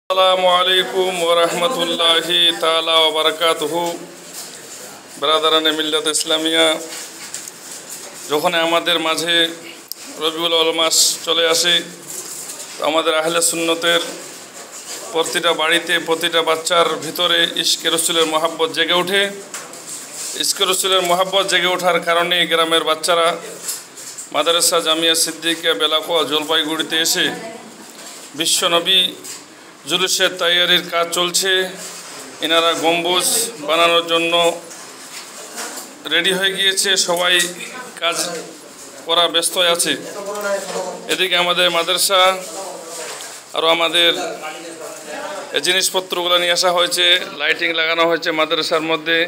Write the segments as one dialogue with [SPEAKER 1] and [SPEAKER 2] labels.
[SPEAKER 1] আসসালামু আলাইকুম ওয়া রাহমাতুল্লাহি তাআলা ওয়া বারাকাতুহু। ব্রাদারানে মিল্লাত ইসলামিয়া, যখন আমাদের মাঝে রবিউল আউয়াল মাস চলে আসে, আমাদের আহলে সুন্নতের প্রতিটা বাড়িতে প্রতিটা বাচ্চার ভিতরে ইশকে রসুলের মহাব্বত জেগে ওঠে। ইশকে রসুলের মহাব্বত জেগে ওঠার কারণে গ্রামের বাচ্চারা মাদ্রাসা জামিয়া সিদ্দিকিয়া বেলাকোয়া জলপাইগুড়িতে এসে বিশ্বনবী জুলুসের তৈয়ারির কাজ চলছে। এনারা গম্বুজ বানানোর জন্য রেডি হয়ে গিয়েছে, সবাই কাজ করা ব্যস্ত আছে। এদিকে আমাদের মাদ্রাসা আরও আমাদের জিনিসপত্রগুলো নিয়ে আসা হয়েছে, লাইটিং লাগানো হয়েছে মাদ্রাসার মধ্যে।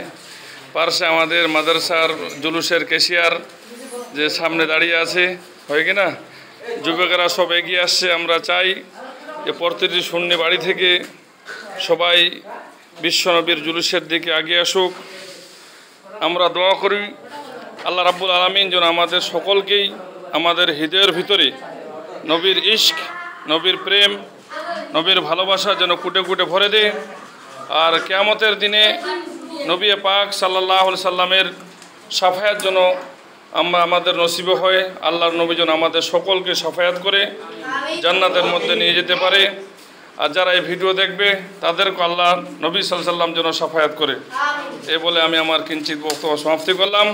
[SPEAKER 1] পার্শ্বে আমাদের মাদ্রাসার জুলুসের ক্যাশিয়ার যে সামনে দাঁড়িয়ে আছে, হয় কি না, যুবকেরা সব এগিয়ে আসছে। আমরা চাই যে প্রতিটি সুন্নি বাড়ি থেকে সবাই বিশ্বনবীর জুলুসের দিকে এগিয়ে আসুক। আমরা দোয়া করি আল্লাহ রাব্বুল আলামিন যেন আমাদের সকলকেই আমাদের হৃদয়ের ভিতরে নবীর ইশক, নবীর প্রেম, নবীর ভালোবাসা যেন কুটে কুটে ভরে দেয়। আর কিয়ামতের দিনে নবী পাক সাল্লাল্লাহু আলাইহি সাল্লামের শাফায়াত যেন আমাদের নসিব হয়। আল্লাহর নবী যেন আমাদের সকলকে শাফায়াত করে জান্নাতের মধ্যে নিয়ে যেতে পারে। আর যারা এই ভিডিও দেখবে তাদেরকে আল্লাহ নবী সাল্লাল্লাহু আলাইহি সাল্লাম যেন শাফায়াত করে। এ বলে আমি আমার কিঞ্চিত বক্তব্য সমাপ্তি করলাম।